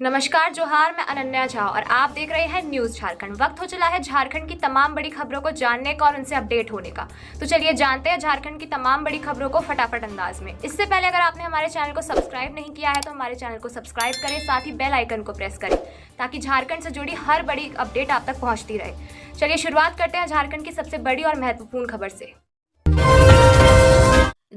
नमस्कार जोहार, मैं अनन्या झा और आप देख रहे हैं न्यूज झारखंड। वक्त हो चला है झारखंड की तमाम बड़ी खबरों को जानने का और उनसे अपडेट होने का। तो चलिए जानते हैं झारखंड की तमाम बड़ी खबरों को फटाफट अंदाज में। इससे पहले अगर आपने हमारे चैनल को सब्सक्राइब नहीं किया है तो हमारे चैनल को सब्सक्राइब करें, साथ ही बेल आइकन को प्रेस करें ताकि झारखंड से जुड़ी हर बड़ी अपडेट आप तक पहुंचती रहे। चलिए शुरुआत करते हैं झारखंड की सबसे बड़ी और महत्वपूर्ण खबर से।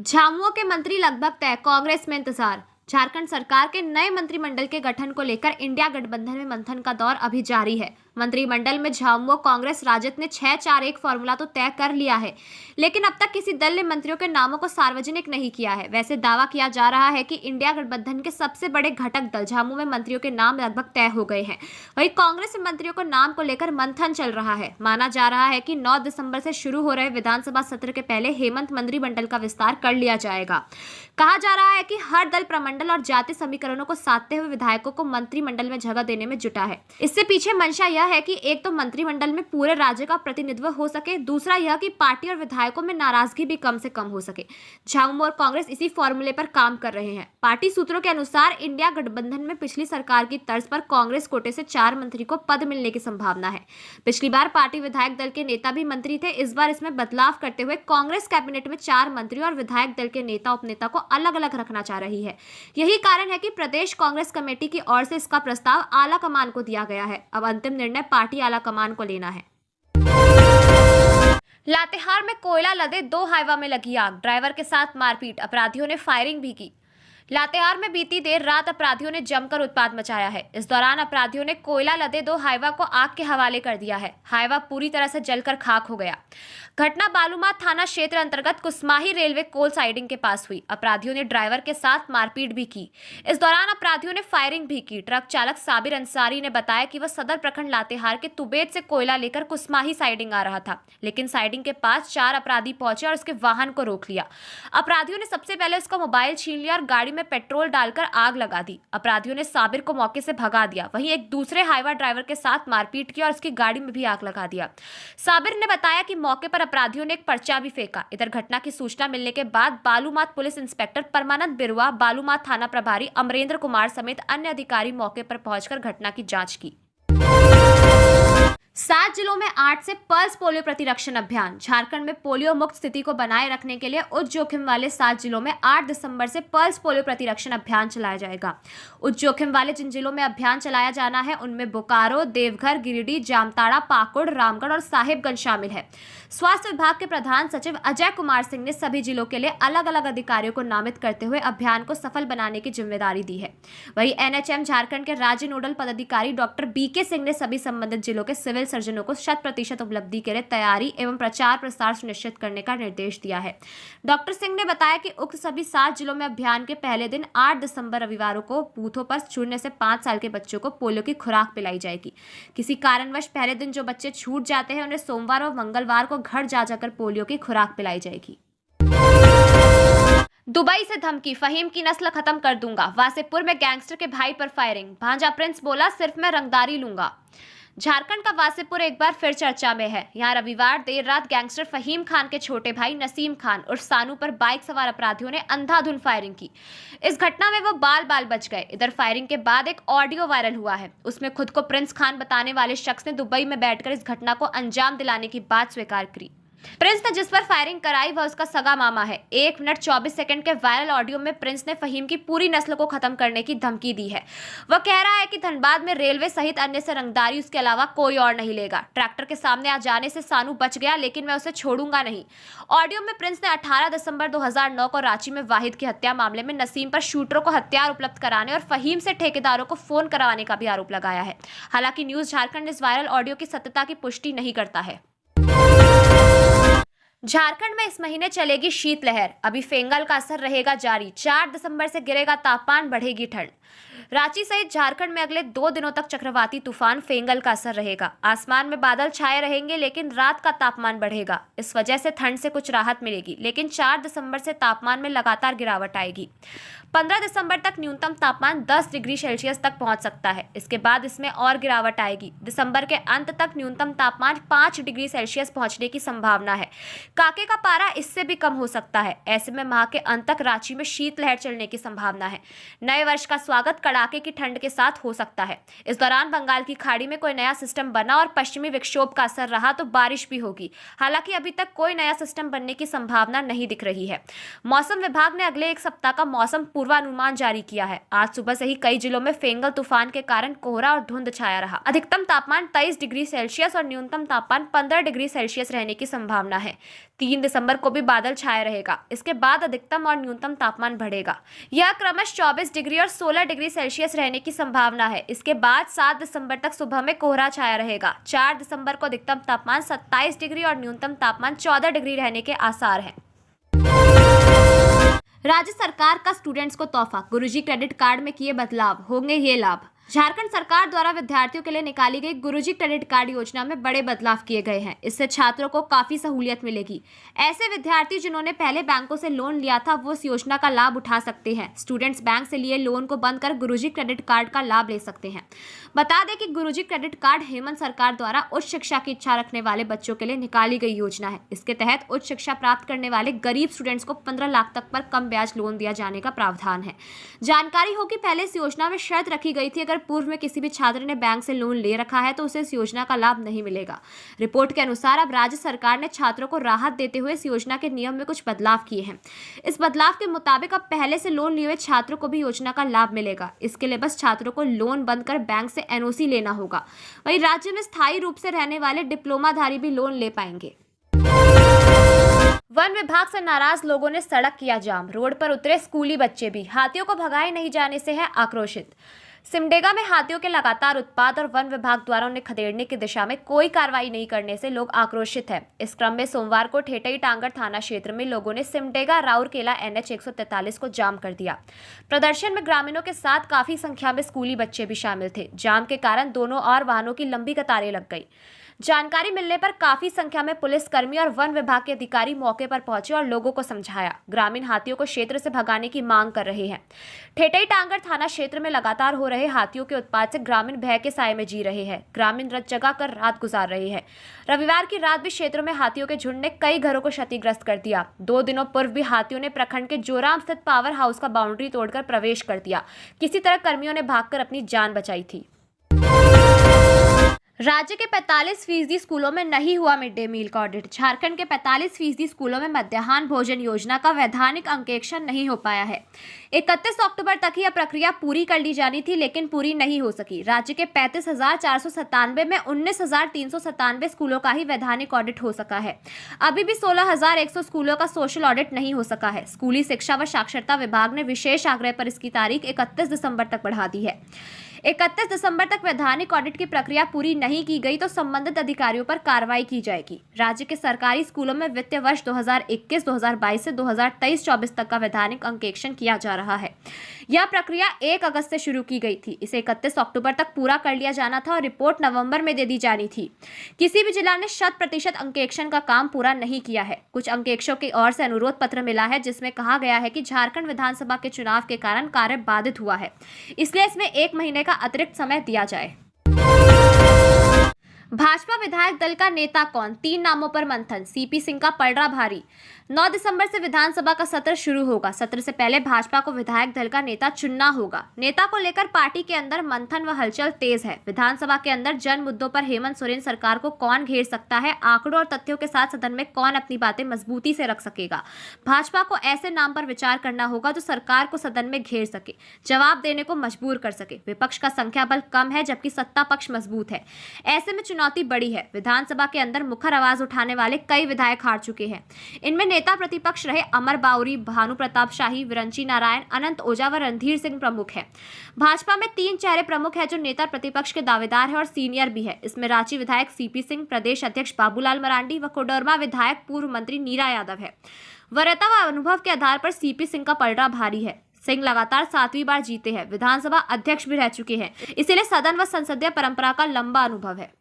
झामुमो के मंत्री लगभग तय, कांग्रेस में इंतजार। झारखंड सरकार के नए मंत्रिमंडल के गठन को लेकर इंडिया गठबंधन में मंथन का दौर अभी जारी है। मंत्रिमंडल में झामुमो, कांग्रेस, राजद ने 6-4-1 फॉर्मूला तो तय कर लिया है, लेकिन अब तक किसी दल ने मंत्रियों के नामों को सार्वजनिक नहीं किया है। वैसे दावा किया जा रहा है कि इंडिया गठबंधन के सबसे बड़े घटक दल झामुमो में मंत्रियों के नाम लगभग तय हो गए हैं। वहीं कांग्रेस में मंत्रियों को नाम को लेकर मंथन चल रहा है। माना जा रहा है कि 9 दिसंबर से शुरू हो रहे विधानसभा सत्र के पहले हेमंत मंत्रिमंडल का विस्तार कर लिया जाएगा। कहा जा रहा है कि हर दल प्रमंडल और जाति समीकरणों को साधते हुए विधायकों को मंत्रिमंडल में जगह देने में जुटा है। इससे पीछे मंशा यह है कि एक तो मंत्रिमंडल में पूरे राज्य का प्रतिनिधित्व हो सके, दूसरा यह कि पार्टी और विधायकों में नाराजगी भी कम से कम हो सके। झामुमो और कांग्रेस इसी फॉर्मूले पर काम कर रहे हैं। पार्टी सूत्रों के अनुसार इंडिया गठबंधन में पिछली सरकार की तर्ज पर कांग्रेस कोटे से 4 मंत्री को पद मिलने की संभावना है। पिछली बार पार्टी विधायक दल के नेता भी मंत्री थे। इस बार इसमें बदलाव करते हुए कांग्रेस कैबिनेट में 4 मंत्री और विधायक दल के नेता उपनेता को अलग अलग रखना चाह रही है। यही कारण है कि प्रदेश कांग्रेस कमेटी की ओर से इसका प्रस्ताव आला कमान को दिया गया है। अब अंतिम निर्णय पार्टी आला कमान को लेना है। लातेहार में कोयला लदे 2 हाईवा में लगी आग, ड्राइवर के साथ मारपीट, अपराधियों ने फायरिंग भी की। लातेहार में बीती देर रात अपराधियों ने जमकर उत्पात मचाया है। इस दौरान अपराधियों ने कोयला लदे 2 हाईवा को आग के हवाले कर दिया है। हाईवा पूरी तरह से जलकर खाक हो गया। घटना बालूमाथ थाना क्षेत्र अंतर्गत कुसमाही रेलवे कोल साइडिंग के पास हुई। अपराधियों ने ड्राइवर के साथ मारपीट भी की। इस दौरान अपराधियों ने फायरिंग भी की। ट्रक चालक साबिर अंसारी ने बताया कि वह सदर प्रखंड लातेहार के तुबेत से कोयला लेकर कुसमाही साइडिंग आ रहा था, लेकिन साइडिंग के पास 4 अपराधी पहुंचे और उसके वाहन को रोक लिया। अपराधियों ने सबसे पहले उसका मोबाइल छीन लिया और गाड़ी में पेट्रोल डालकर आग लगा दी। अपराधियों ने साबिर को मौके से भगा दिया। वहीं एक दूसरे हाईवा ड्राइवर के साथ मारपीट की और उसकी गाड़ी में भी आग लगा दिया। साबिर ने बताया कि मौके पर अपराधियों ने एक पर्चा भी फेंका। इधर घटना की सूचना मिलने के बाद बालूमाथ पुलिस इंस्पेक्टर परमानंद बिरुआ, बालूमाथ थाना प्रभारी अमरेंद्र कुमार समेत अन्य अधिकारी मौके पर पहुंचकर घटना की जांच की। 7 जिलों में 8 से पल्स पोलियो प्रतिरक्षण अभियान। झारखंड में पोलियो मुक्त स्थिति को बनाए रखने के लिए उच्च जोखिम वाले 7 जिलों में 8 दिसंबर से पल्स पोलियो प्रतिरक्षण अभियान चलाया जाएगा। उच्च जोखिम वाले जिन जिलों में अभियान चलाया जाना है उनमें बोकारो, देवघर, गिरिडीह, जामताड़ा, पाकुड़, रामगढ़ और साहिबगंज शामिल है। स्वास्थ्य विभाग के प्रधान सचिव अजय कुमार सिंह ने सभी जिलों के लिए अलग अलग अधिकारियों को नामित करते हुए अभियान को सफल बनाने की जिम्मेदारी दी है। वहीं एनएचएम झारखंड के राज्य नोडल पदाधिकारी डॉक्टर बीके सिंह ने सभी संबंधित जिलों के सिविल सर्जनों को 100% उपलब्धि के लिए तैयारी एवं प्रचार प्रसार सुनिश्चित करने का निर्देश दिया है। डॉक्टर सिंह ने बताया कि उक्त सभी 7 जिलों में अभियान के पहले दिन 8 दिसंबर रविवार को बूथों पर 0 से 5 साल के बच्चों को पोलियो की खुराक पिलाई जाएगी। किसी कारणवश पहले दिन जो बच्चे छूट जाते हैं उन्हें सोमवार और मंगलवार को घर जा जाकर पोलियो की खुराक पिलाई जाएगी। दुबई से धमकी, फहीम की नस्ल खत्म कर दूंगा। वासेपुर में गैंगस्टर के भाई पर फायरिंग, भांजा प्रिंस बोला सिर्फ मैं रंगदारी लूंगा। झारखंड का वासेपुर एक बार फिर चर्चा में है। यहां रविवार देर रात गैंगस्टर फहीम खान के छोटे भाई नसीम खान उर्फ सानू पर बाइक सवार अपराधियों ने अंधाधुंध फायरिंग की। इस घटना में वो बाल बाल बच गए। इधर फायरिंग के बाद एक ऑडियो वायरल हुआ है। उसमें खुद को प्रिंस खान बताने वाले शख्स ने दुबई में बैठकर इस घटना को अंजाम दिलाने की बात स्वीकार की। प्रिंस ने जिस पर फायरिंग कराई वह उसका सगा मामा है। 1 मिनट 24 सेकंड के वायरल ऑडियो में प्रिंस ने फहीम की पूरी नस्ल को खत्म करने की धमकी दी है। वह कह रहा है कि धनबाद में रेलवे सहित अन्य से रंगदारी उसके अलावा कोई और नहीं लेगा। ट्रैक्टर के सामने आ जाने से सानू बच गया, लेकिन मैं उसे छोड़ूंगा नहीं। ऑडियो में प्रिंस ने 18 दिसंबर 2009 को रांची में वाहिद की हत्या मामले में नसीम पर शूटरों को हथियार उपलब्ध कराने और फहीम से ठेकेदारों को फोन करवाने का भी आरोप लगाया है। हालांकि न्यूज झारखंड इस वायरल ऑडियो की सत्यता की पुष्टि नहीं करता है। झारखंड में इस महीने चलेगी शीतलहर, अभी फेंगल का असर रहेगा जारी। 4 दिसंबर से गिरेगा तापमान, बढ़ेगी ठंड। रांची सहित झारखंड में अगले 2 दिनों तक चक्रवाती तूफान फेंगल का असर रहेगा। आसमान में बादल छाए रहेंगे, लेकिन रात का तापमान बढ़ेगा। इस वजह से ठंड से कुछ राहत मिलेगी, लेकिन 4 दिसंबर से तापमान में लगातार गिरावट आएगी। 15 दिसंबर तक न्यूनतम तापमान 10 डिग्री सेल्सियस तक पहुंच सकता है। इसके बाद इसमें और गिरावट आएगी। दिसंबर के अंत तक न्यूनतम तापमान 5 डिग्री सेल्सियस पहुंचने की संभावना है। काके का पारा इससे भी कम हो सकता है। ऐसे में माह के अंत तक रांची में शीतलहर चलने की संभावना है। नए वर्ष का स्वागत कड़ाके की ठंड के साथ हो सकता है। इस दौरान बंगाल की खाड़ी में कोई नया सिस्टम बना और पश्चिमी विक्षोभ का असर रहा तो बारिश भी होगी। हालांकि अभी तक कोई नया सिस्टम बनने की संभावना नहीं दिख रही है। मौसम विभाग ने अगले एक सप्ताह का मौसम पूर्वानुमान जारी किया है। आज सुबह से ही कई जिलों में फेंगल तूफान के कारण कोहरा और धुंध छाया रहा। अधिकतम तापमान 23 डिग्री सेल्सियस और न्यूनतम तापमान 15 डिग्री सेल्सियस रहने की संभावना है। 3 दिसंबर को भी बादल छाया रहेगा। इसके बाद अधिकतम और न्यूनतम तापमान बढ़ेगा। यह क्रमश 24 डिग्री और 16 डिग्री सेल्सियस रहने की संभावना है। इसके बाद 7 दिसंबर तक सुबह में कोहरा छाया रहेगा। 4 दिसंबर को अधिकतम तापमान 27 डिग्री और न्यूनतम तापमान 14 डिग्री रहने के आसार हैं। राज्य सरकार का स्टूडेंट्स को तोहफा, गुरुजी क्रेडिट कार्ड में किए बदलाव, होंगे ये लाभ। झारखंड सरकार द्वारा विद्यार्थियों के लिए निकाली गई गुरुजी क्रेडिट कार्ड योजना में बड़े बदलाव किए गए हैं। इससे छात्रों को काफी सहूलियत मिलेगी। ऐसे विद्यार्थी जिन्होंने पहले बैंकों से लोन लिया था वो इस योजना का लाभ उठा सकते हैं। स्टूडेंट्स बैंक से लिए लोन को बंद कर गुरुजी क्रेडिट कार्ड का लाभ ले सकते हैं। बता दें कि गुरुजी क्रेडिट कार्ड हेमंत सरकार द्वारा उच्च शिक्षा की इच्छा रखने वाले बच्चों के लिए निकाली गई योजना है। इसके तहत उच्च शिक्षा प्राप्त करने वाले गरीब स्टूडेंट्स को 15 लाख तक पर कम ब्याज लोन दिया जाने का प्रावधान है। जानकारी हो कि पहले इस योजना में शर्त रखी गई थी, अगर पूर्व में किसी भी छात्र ने बैंक से लोन ले रखा है तो उसे इस योजना का लाभ नहीं मिलेगा। रिपोर्ट के अनुसार अब राज्य सरकार ने छात्रों को राहत देते हुए इस योजना के नियम में कुछ बदलाव किए हैं। इस बदलाव के मुताबिक अब पहले से लोन लिए हुए छात्रों को भी योजना का लाभ मिलेगा। इसके लिए बस छात्रों को लोन बंद कर बैंक से एनओसी लेना होगा। वहीं राज्य में स्थायी रूप से रहने वाले डिप्लोमाधारी भी लोन ले पाएंगे। वन विभाग से नाराज लोगों ने सड़क किया जाम, रोड पर उतरे स्कूली बच्चे भी। हाथियों को भगाए नहीं जाने से है आक्रोशित। सिमडेगा में हाथियों के लगातार उत्पात और वन विभाग द्वारा उन्हें खदेड़ने की दिशा में कोई कार्रवाई नहीं करने से लोग आक्रोशित हैं। इस क्रम में सोमवार को ठेठई टांगड़ थाना क्षेत्र में लोगों ने सिमडेगा राउरकेला NH 143 को जाम कर दिया। प्रदर्शन में ग्रामीणों के साथ काफी संख्या में स्कूली बच्चे भी शामिल थे। जाम के कारण दोनों और वाहनों की लंबी कतारें लग गई। जानकारी मिलने पर काफी संख्या में पुलिसकर्मी और वन विभाग के अधिकारी मौके पर पहुंचे और लोगों को समझाया। ग्रामीण हाथियों को क्षेत्र से भगाने की मांग कर रहे हैं। ठेठई टांगड़ थाना क्षेत्र में लगातार हो रहे हाथियों के उत्पात से ग्रामीण भय के साए में जी रहे हैं। ग्रामीण रत जगा कर रात गुजार रहे हैं। रविवार की रात भी क्षेत्र में हाथियों के झुंड ने कई घरों को क्षतिग्रस्त कर दिया। 2 दिनों पूर्व भी हाथियों ने प्रखंड के जोराम स्थित पावर हाउस का बाउंड्री तोड़कर प्रवेश कर दिया। किसी तरह कर्मियों ने भागकर अपनी जान बचाई थी। राज्य के 45% स्कूलों में नहीं हुआ मिड डे मील का ऑडिट। झारखंड के 45% स्कूलों में मध्याह्न भोजन योजना का वैधानिक अंकेक्षण नहीं हो पाया है। 31 अक्टूबर तक यह प्रक्रिया पूरी कर ली जानी थी, लेकिन पूरी नहीं हो सकी। राज्य के 35,497 में 19,397 स्कूलों का ही वैधानिक ऑडिट हो सका है। अभी भी 16,100 स्कूलों का सोशल ऑडिट नहीं हो सका है। स्कूली शिक्षा व साक्षरता विभाग ने विशेष आग्रह पर इसकी तारीख 31 दिसंबर तक बढ़ा दी है। 31 दिसंबर तक वैधानिक ऑडिट की प्रक्रिया पूरी नहीं की गई तो संबंधित अधिकारियों पर कार्रवाई की जाएगी। राज्य के सरकारी स्कूलों में वित्तीय वर्ष 2021-2022 से 2023-24 तक का वैधानिक अंकेक्षण किया जा रहा है। यह प्रक्रिया 1 अगस्त से शुरू की गई थी। इसे 31 अक्टूबर तक पूरा कर लिया जाना था और रिपोर्ट नवंबर में दे दी जानी थी। किसी भी जिला ने 100% अंकेक्षण का काम पूरा नहीं किया है। कुछ अंकेक्षकों की ओर से अनुरोध पत्र मिला है जिसमें कहा गया है कि झारखंड विधानसभा के चुनाव के कारण कार्य बाधित हुआ है, इसलिए इसमें 1 महीने का अतिरिक्त समय दिया जाए। भाजपा विधायक दल का नेता कौन, 3 नामों पर मंथन, CP सिंह का पलड़ा भारी। 9 दिसंबर से विधानसभा का सत्र शुरू होगा। सत्र से पहले भाजपा को विधायक दल का नेता चुनना होगा। नेता को लेकर पार्टी के अंदर मंथन व हलचल तेज है। विधानसभा के अंदर जन मुद्दों पर हेमंत सोरेन सरकार को कौन घेर सकता है, आंकड़ों और तथ्यों के साथ सदन में कौन अपनी बातें मजबूती से रख सकेगा। भाजपा को ऐसे नाम पर विचार करना होगा जो सरकार को सदन में घेर सके, जवाब देने को मजबूर कर सके। विपक्ष का संख्या बल कम है जबकि सत्ता पक्ष मजबूत है। ऐसे में चुनौती बड़ी है। विधानसभा के अंदर मुखर आवाज उठाने वाले कई विधायक हार चुके हैं। इनमें नेता प्रतिपक्ष रहे अमर बाउरी, भानु प्रताप शाही, विरंची नारायण, अनंत ओझा व रणधीर सिंह प्रमुख है। भाजपा में 3 चेहरे प्रमुख है जो नेता प्रतिपक्ष के दावेदार है और सीनियर भी है। इसमें रांची विधायक CP सिंह, प्रदेश अध्यक्ष बाबूलाल मरांडी व कोडरमा विधायक पूर्व मंत्री नीरा यादव है। वरीयता व अनुभव के आधार पर CP सिंह का पलड़ा भारी है। सिंह लगातार 7वीं बार जीते हैं, विधानसभा अध्यक्ष भी रह चुके हैं, इसीलिए सदन व संसदीय परंपरा का लंबा अनुभव है।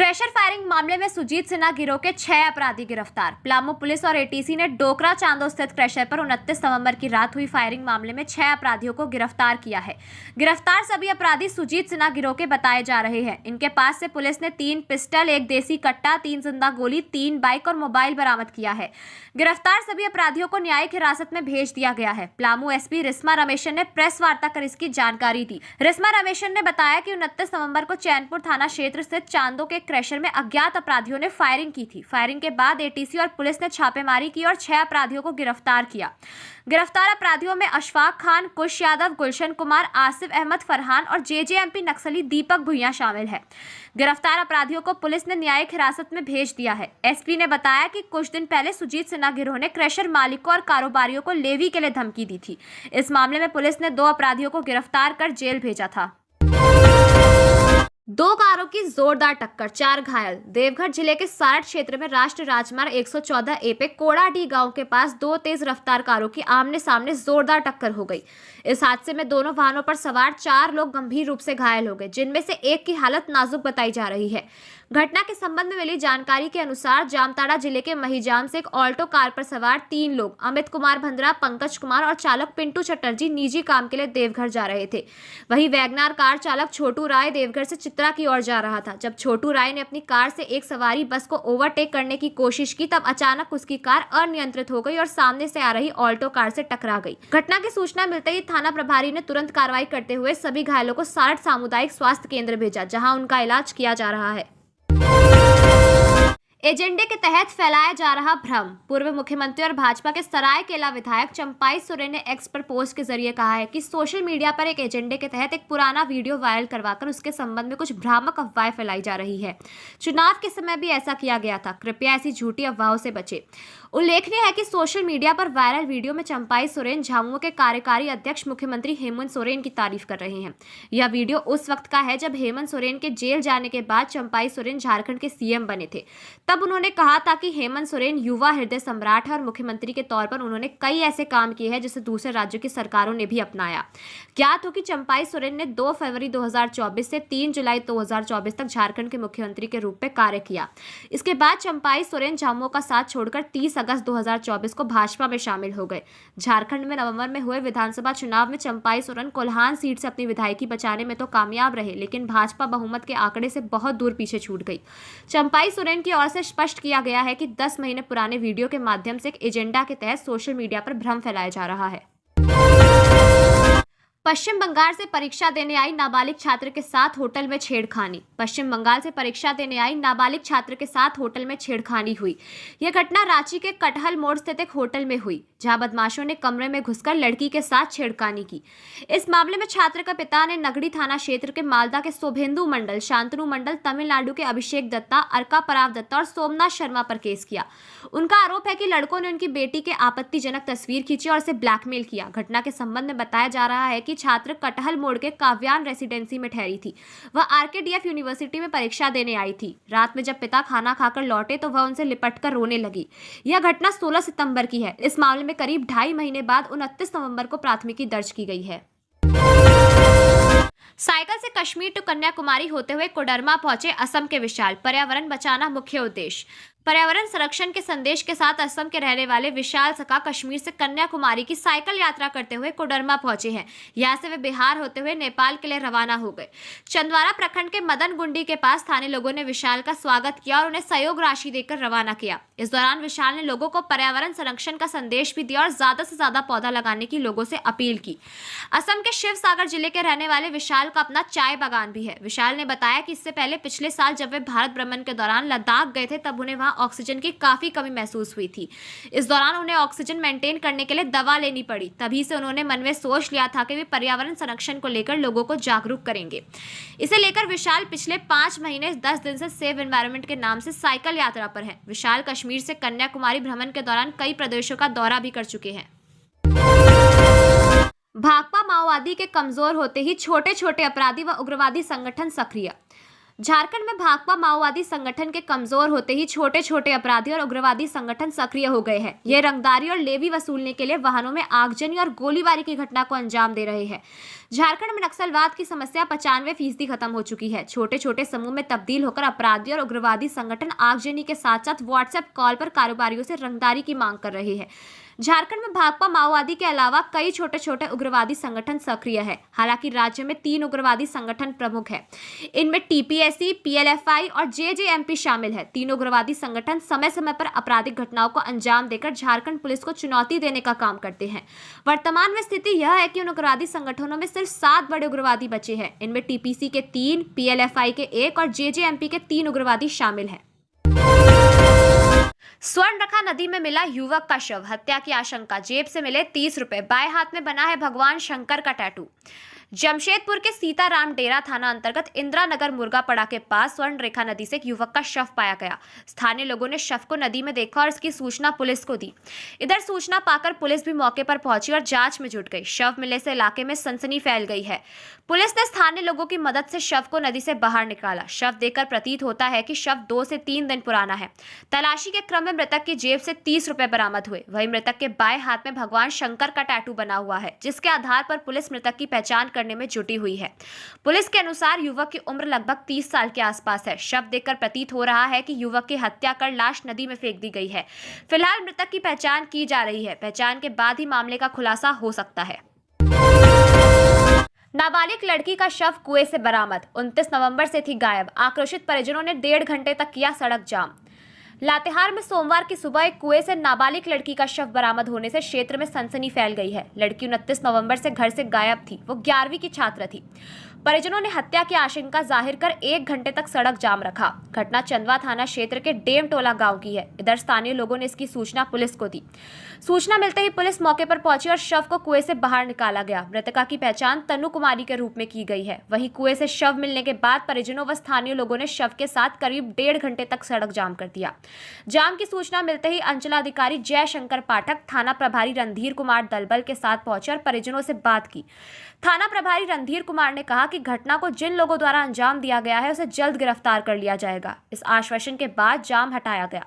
क्रैशर फायरिंग मामले में सुजीत सिन्हा गिरोह के 6 अपराधी गिरफ्तार। पलामू पुलिस और एटीसी ने डोकरा चांदो स्थित क्रैशर पर 29 नवंबर की रात हुई फायरिंग मामले में 6 अपराधियों को गिरफ्तार किया है। गिरफ्तार सभी अपराधी सुजीत सिन्हा गिरोह के बताए जा रहे हैं। इनके पास से पुलिस ने 3 पिस्टल, 1 देसी कट्टा, 3 जिंदा गोली, 3 बाइक और मोबाइल बरामद किया है। गिरफ्तार सभी अपराधियों को न्यायिक हिरासत में भेज दिया गया है। पलामू एसपी रिस्मा रमेशन ने प्रेस वार्ता कर इसकी जानकारी दी। रिस्मा रमेशन ने बताया कि 29 नवंबर को चैनपुर थाना क्षेत्र स्थित चांदो के क्रैशर में अज्ञात अपराधियों ने फायरिंग की थी। फायरिंग के बाद एटीसी और पुलिस ने छापेमारी की और 6 अपराधियों को गिरफ्तार किया। गिरफ्तार अपराधियों में अशफाक खान, कुश यादव, गुलशन कुमार, आसिफ अहमद फरहान और जेजेएमपी नक्सली दीपक भुइयां शामिल है। गिरफ्तार अपराधियों को पुलिस ने न्यायिक हिरासत में भेज दिया है। एसपी ने बताया कि कुछ दिन पहले सुजीत सिन्हा गिरोह ने क्रैशर मालिकों और कारोबारियों को लेवी के लिए धमकी दी थी। इस मामले में पुलिस ने 2 अपराधियों को गिरफ्तार कर जेल भेजा था। 2 कारों की जोरदार टक्कर, 4 घायल। देवघर जिले के सारठ क्षेत्र में राष्ट्रीय राजमार्ग 114 ए पे कोड़ाडी गांव के पास 2 तेज रफ्तार कारों की आमने सामने जोरदार टक्कर हो गई। इस हादसे में दोनों वाहनों पर सवार 4 लोग गंभीर रूप से घायल हो गए, जिनमें से एक की हालत नाजुक बताई जा रही है। घटना के संबंध में मिली जानकारी के अनुसार जामताड़ा जिले के महिजाम से एक ऑल्टो कार पर सवार 3 लोग अमित कुमार भंद्रा, पंकज कुमार और चालक पिंटू चटर्जी निजी काम के लिए देवघर जा रहे थे। वहीं वैगनार कार चालक छोटू राय देवघर से चित्रा की ओर जा रहा था। जब छोटू राय ने अपनी कार से एक सवारी बस को ओवरटेक करने की कोशिश की, तब अचानक उसकी कार अनियंत्रित हो गई और सामने से आ रही ऑल्टो कार से टकरा गई। घटना की सूचना मिलते ही थाना प्रभारी ने तुरंत कार्रवाई करते हुए सभी घायलों को सारठ सामुदायिक स्वास्थ्य केंद्र भेजा, जहां उनका इलाज किया जा रहा है। एजेंडे के तहत फैलाया जा रहा भ्रम। पूर्व मुख्यमंत्री और भाजपा के सरायकेला विधायक चंपाई सोरेन ने एक्स पर पोस्ट के जरिए कहा है कि सोशल मीडिया पर एक एजेंडे के तहत एक पुराना वीडियो वायरल करवाकर उसके संबंध में कुछ भ्रामक अफवाहें फैलाई जा रही है। चुनाव के समय भी ऐसा किया गया था, कृपया ऐसी झूठी अफवाहों से बचे। उल्लेखनीय है कि सोशल मीडिया पर वायरल वीडियो में चंपाई सोरेन झामुमो के कार्यकारी अध्यक्ष मुख्यमंत्री हेमंत सोरेन की तारीफ कर रहे हैं। यह वीडियो उस वक्त का है जब हेमंत सोरेन के जेल जाने के बाद चंपाई सोरेन झारखंड के सीएम बने थे। तब उन्होंने कहा था कि हेमंत सोरेन युवा हृदय सम्राट है और मुख्यमंत्री के तौर पर उन्होंने कई ऐसे काम किए हैं जिसे दूसरे राज्यों की सरकारों ने भी अपनाया। ज्ञात हो कि चंपाई सोरेन ने 2 फरवरी 2024 से 3 जुलाई 2024 तक झारखंड के मुख्यमंत्री के रूप में कार्य किया। इसके बाद चंपाई सोरेन झामुमो का साथ छोड़कर 30 अगस्त 2024 को भाजपा में शामिल हो गए। झारखंड में नवंबर में हुए विधानसभा चुनाव में चंपाई सोरेन कोल्हान सीट से अपनी विधायकी बचाने में तो कामयाब रहे, लेकिन भाजपा बहुमत के आंकड़े से बहुत दूर पीछे छूट गई। चंपाई सोरेन की ओर से स्पष्ट किया गया है कि 10 महीने पुराने वीडियो के माध्यम से एक एजेंडा के तहत सोशल मीडिया पर भ्रम फैलाया जा रहा है। पश्चिम बंगाल से परीक्षा देने आई नाबालिग छात्र के साथ होटल में छेड़खानी। पश्चिम बंगाल से परीक्षा देने आई नाबालिग छात्र के साथ होटल में छेड़खानी हुई। यह घटना रांची के कटहल मोड़ स्थित एक होटल में हुई, जहां बदमाशों ने कमरे में घुसकर लड़की के साथ छेड़खानी की। इस मामले में छात्र का पिता ने नगड़ी थाना क्षेत्र के मालदा के शोभेंदु मंडल, शांतनु मंडल, तमिलनाडु के अभिषेक दत्ता, अर्का पराव दत्ता और सोमनाथ शर्मा पर केस किया। उनका आरोप है कि लड़कों ने उनकी बेटी के आपत्तिजनक तस्वीर खींची और उसे ब्लैकमेल किया। घटना के संबंध में बताया जा रहा है कि छात्र कटहल मोड़ के काव्यान रेसिडेंसी में ठहरी थी। वह आरकेडीएफ यूनिवर्सिटी में परीक्षा देने आई थी। रात में जब पिता खाना खाकर लौटे तो वह उनसे लिपटकर रोने लगी। यह घटना 16 सितंबर की है। इस मामले में करीब 2.5 महीने बाद 29 नवंबर को प्राथमिकी दर्ज की गई है। साइकिल से कश्मीर टू कन्याकुमारी होते हुए कोडरमा पहुंचे असम के विशाल। पर्यावरण बचाना मुख्य उद्देश्य। पर्यावरण संरक्षण के संदेश के साथ असम के रहने वाले विशाल सका कश्मीर से कन्याकुमारी की साइकिल यात्रा करते हुए कोडरमा पहुंचे हैं। यहां से वे बिहार होते हुए नेपाल के लिए रवाना हो गए। चंदवारा प्रखंड के मदन गुंडी के पास स्थानीय लोगों ने विशाल का स्वागत किया और उन्हें सहयोग राशि देकर रवाना किया। इस दौरान विशाल ने लोगों को पर्यावरण संरक्षण का संदेश भी दिया और ज्यादा से ज्यादा पौधा लगाने की लोगों से अपील की। असम के शिव सागर जिले के रहने वाले विशाल का अपना चाय बागान भी है। विशाल ने बताया कि इससे पहले पिछले साल जब वे भारत भ्रमण के दौरान लद्दाख गए थे, तब उन्हें ऑक्सीजन की काफी कमी महसूस हुई थी। इस दौरान उन्हें ऑक्सीजन मेंटेन करने के लिए दवा लेनी पड़ी। तभी से उन्होंने मन में सोच लिया था कि वे पर्यावरण संरक्षण को लेकर लोगों को जागरूक करेंगे। इसे लेकर विशाल पिछले 5 महीने 10 दिन से सेव एनवायरनमेंट के नाम से साइकिल यात्रा पर है। विशाल कश्मीर से कन्याकुमारी भ्रमण के दौरान कई प्रदेशों का दौरा भी कर चुके हैं। भाकपा माओवादी के कमजोर होते ही छोटे छोटे अपराधी व उग्रवादी संगठन सक्रिय। झारखंड में भाकपा माओवादी संगठन के कमजोर होते ही छोटे छोटे अपराधी और उग्रवादी संगठन सक्रिय हो गए हैं। ये रंगदारी और लेवी वसूलने के लिए वाहनों में आगजनी और गोलीबारी की घटना को अंजाम दे रहे हैं। झारखंड में नक्सलवाद की समस्या 95% खत्म हो चुकी है। छोटे छोटे समूह में तब्दील होकर अपराधी और उग्रवादी संगठन आगजनी के साथ साथ व्हाट्सएप कॉल पर कारोबारियों से रंगदारी की मांग कर रहे हैं। झारखंड में भाकपा माओवादी के अलावा कई छोटे छोटे उग्रवादी संगठन सक्रिय है। हालांकि राज्य में 3 उग्रवादी संगठन प्रमुख है। इनमें टीपीएससी, पीएलएफआई और जेजेएमपी शामिल है। तीनों उग्रवादी संगठन समय समय पर आपराधिक घटनाओं को अंजाम देकर झारखंड पुलिस को चुनौती देने का काम करते हैं। वर्तमान में स्थिति यह है कि उन उग्रवादी संगठनों में सिर्फ 7 बड़े उग्रवादी बचे हैं। इनमें टीपीसी के 3, पीएलएफआई के 1 और जेजेएमपी के 3 उग्रवादी शामिल हैं। स्वर्णरेखा नदी में मिला युवक का शव, हत्या की आशंका, जेब से मिले 30 रुपए, बाएं हाथ में बना है भगवान शंकर का टैटू। जमशेदपुर के सीताराम डेरा थाना अंतर्गत इंदिरा नगर मुर्गापड़ा के पास स्वर्णरेखा नदी से एक युवक का शव पाया गया। स्थानीय लोगों ने शव को नदी में देखा और इसकी सूचना पुलिस को दी। इधर सूचना पाकर पुलिस भी मौके पर पहुंची और जांच में जुट गई। शव मिलने से इलाके में सनसनी फैल गई है। पुलिस ने स्थानीय लोगों की मदद से शव को नदी से बाहर निकाला। शव देखकर प्रतीत होता है कि शव 2 से 3 दिन पुराना है। तलाशी के क्रम में मृतक की जेब से 30 रुपए बरामद हुए। वहीं मृतक के बाएं हाथ में भगवान शंकर का टैटू बना हुआ है, जिसके आधार पर पुलिस मृतक की पहचान करने में जुटी हुई है। पुलिस के अनुसार युवक की उम्र लगभग 30 साल के आसपास है। शव देखकर प्रतीत हो रहा है कि युवक की हत्या कर लाश नदी में फेंक दी गई है। फिलहाल मृतक की पहचान की जा रही है। पहचान के बाद ही मामले का खुलासा हो सकता है। नाबालिग लड़की का शव कुएं से बरामद, 29 नवंबर से थी गायब। आक्रोशित परिजनों ने 1.5 घंटे तक किया सड़क जाम। लातेहार में सोमवार की सुबह एक कुएं से नाबालिग लड़की का शव बरामद होने से क्षेत्र में सनसनी फैल गई है। लड़की 29 नवंबर से घर से गायब थी। वो 11वीं की छात्रा थी। परिजनों ने हत्या की आशंका जाहिर कर 1 घंटे तक सड़क जाम रखा। घटना चंदवा थाना क्षेत्र के डेमटोला गांव की है। इधर स्थानीय लोगों ने इसकी सूचना पुलिस को दी। सूचना मिलते ही पुलिस मौके पर पहुंची और शव को कुएं से बाहर निकाला गया। मृतका की पहचान तनु कुमारी के रूप में की गई है। वहीं कुएं से शव मिलने के बाद परिजनों व स्थानीय लोगों ने शव के साथ करीब 1.5 घंटे तक सड़क जाम कर दिया। जाम की सूचना मिलते ही अंचलाधिकारी जयशंकर पाठक, थाना प्रभारी रणधीर कुमार दलबल के साथ पहुंचे और परिजनों से बात की। थाना प्रभारी रणधीर कुमार ने कहा कि घटना को जिन लोगों द्वारा अंजाम दिया गया है उसे जल्द गिरफ्तार कर लिया जाएगा। इस आश्वासन के बाद जाम हटाया गया।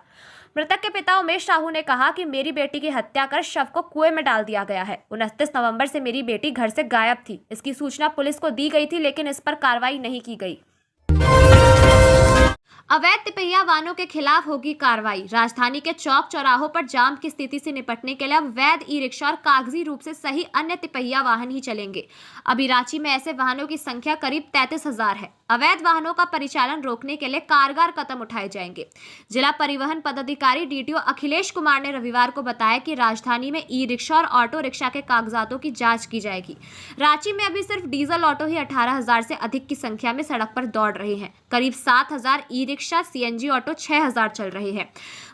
मृतक के पिता उमेश साहू ने कहा कि मेरी बेटी की हत्या कर शव को कुएं में डाल दिया गया है। 29 नवंबर से मेरी बेटी घर से गायब थी। इसकी सूचना पुलिस को दी गई थी, लेकिन इस पर कार्रवाई नहीं की गई। अवैध तिपहिया वाहनों के खिलाफ होगी कार्रवाई। राजधानी के चौक चौराहों पर जाम की स्थिति से निपटने के लिए अब वैध ई रिक्शा और कागजी रूप से सही अन्य तिपहिया वाहन ही चलेंगे। अभी रांची में ऐसे वाहनों की संख्या करीब 33,000 है। अवैध वाहनों का परिचालन रोकने के लिए कारगर कदम उठाए जाएंगे। जिला परिवहन पदाधिकारी डीटीओ अखिलेश कुमार ने रविवार को बताया कि राजधानी में ई रिक्शा और ऑटो रिक्शा के कागजातों की जांच की जाएगी। रांची में अभी सिर्फ डीजल ऑटो ही 18,000 से अधिक की संख्या में सड़क पर दौड़ रहे हैं। करीब 7,000 ई रिक्शा, सीएनजी ऑटो 6,000 चल रहे हैं।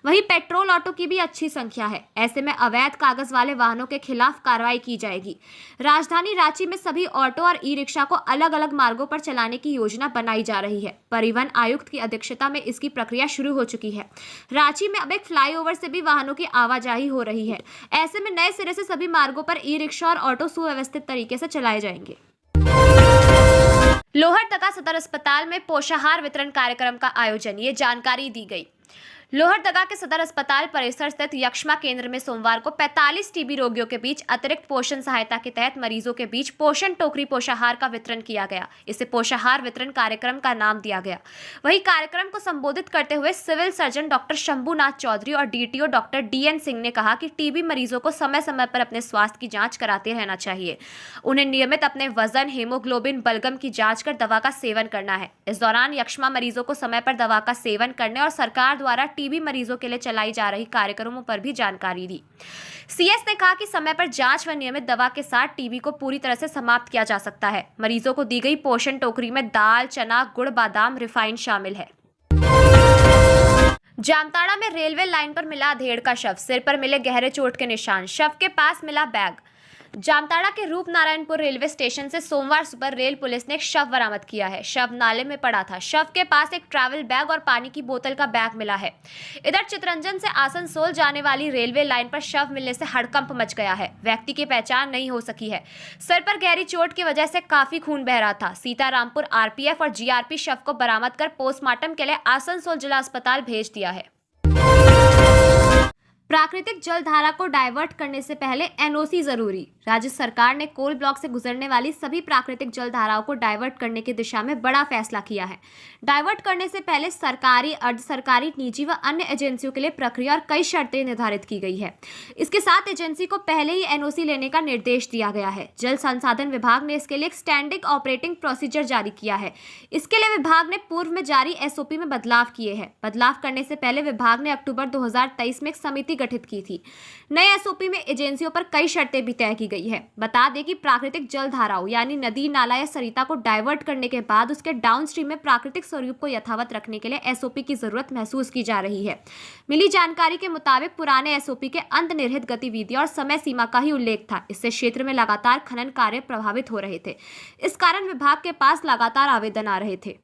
वहीं पेट्रोल ऑटो की भी अच्छी संख्या है। ऐसे में अवैध कागज वाले वाहनों के खिलाफ कार्रवाई की जाएगी। राजधानी रांची में सभी ऑटो और ई रिक्शा को अलग अलग मार्गों पर चलाने की योजना बनाई जा रही है। परिवहन आयुक्त की अध्यक्षता में इसकी प्रक्रिया शुरू हो चुकी है। रांची में अब एक फ्लाईओवर से भी वाहनों की आवाजाही हो रही है। ऐसे में नए सिरे से सभी मार्गों पर ई रिक्शा और ऑटो सुव्यवस्थित तरीके से चलाए जाएंगे। लोहरदगा सदर अस्पताल में पोषाहार वितरण कार्यक्रम का आयोजन, ये जानकारी दी गई। लोहरदगा के सदर अस्पताल परिसर स्थित यक्ष्मा केंद्र में सोमवार को 45 टीबी रोगियों के बीच अतिरिक्त पोषण सहायता के तहत मरीजों के बीच पोषण टोकरी पोषाहार का वितरण किया गया। इसे पोषाहार वितरण कार्यक्रम का नाम दिया गया। वहीं कार्यक्रम को संबोधित करते हुए civil surgeon doctor Shambhunath Chaudhary और डीटीओ डॉक्टर डीएन सिंह ने कहा कि टीबी मरीजों को समय समय पर अपने स्वास्थ्य की जाँच कराते रहना चाहिए। उन्हें नियमित अपने वजन, हीमोग्लोबिन, बलगम की जाँच कर दवा का सेवन करना है। इस दौरान यक्ष्मा मरीजों को समय पर दवा का सेवन करने और सरकार द्वारा टीबी मरीजों के लिए चलाई जा रही कार्यक्रमों पर भी जानकारी दी। सीएस ने कहा कि समय पर जांच व नियमित दवा के साथ टीबी को पूरी तरह से समाप्त किया जा सकता है। मरीजों को दी गई पोषण टोकरी में दाल, चना, गुड़, बादाम, रिफाइन शामिल है। जामताड़ा में रेलवे लाइन पर मिला अधेड़ का शव, सिर पर मिले गहरे चोट के निशान, शव के पास मिला बैग। जामताड़ा के रूपनारायणपुर रेलवे स्टेशन से सोमवार सुबह रेल पुलिस ने एक शव बरामद किया है। शव नाले में पड़ा था। शव के पास एक ट्रैवल बैग और पानी की बोतल का बैग मिला है। इधर चितरंजन से आसनसोल जाने वाली रेलवे लाइन पर शव मिलने से हड़कंप मच गया है। व्यक्ति की पहचान नहीं हो सकी है। सर पर गहरी चोट की वजह से काफी खून बह रहा था। सीतारामपुर आरपीएफ और जीआरपी शव को बरामद कर पोस्टमार्टम के लिए आसनसोल जिला अस्पताल भेज दिया है। प्राकृतिक जल धारा को डाइवर्ट करने से पहले एनओसी जरूरी। राज्य सरकार ने कोल ब्लॉक से गुजरने वाली सभी प्राकृतिक जल धाराओं को डाइवर्ट करने की दिशा में बड़ा फैसला किया है। डाइवर्ट करने से पहले सरकारी, अर्ध सरकारी, निजी व अन्य एजेंसियों के लिए प्रक्रिया और कई शर्तें निर्धारित की गई है। इसके साथ एजेंसी को पहले ही एनओसी लेने का निर्देश दिया गया है। जल संसाधन विभाग ने इसके लिए एक स्टैंडिंग ऑपरेटिंग प्रोसीजर जारी किया है। इसके लिए विभाग ने पूर्व में जारी एसओपी में बदलाव किए हैं। बदलाव करने से पहले विभाग ने अक्टूबर 2023 में एक समिति गठित की थी। नए एसओपी में एजेंसियों पर कई शर्तें भी तय की गई है। बता दें कि प्राकृतिक जल धाराओं यानी नदी, नाला या सरिता को डाइवर्ट करने के बाद उसके डाउनस्ट्रीम में प्राकृतिक स्वरूप को यथावत रखने के लिए एसओपी की जरूरत महसूस की जा रही है। मिली जानकारी के मुताबिक पुराने एसओपी के अंतर्निहित गतिविधियों और समय सीमा का ही उल्लेख था। इससे क्षेत्र में लगातार खनन कार्य प्रभावित हो रहे थे। इस कारण विभाग के पास लगातार आवेदन आ रहे थे।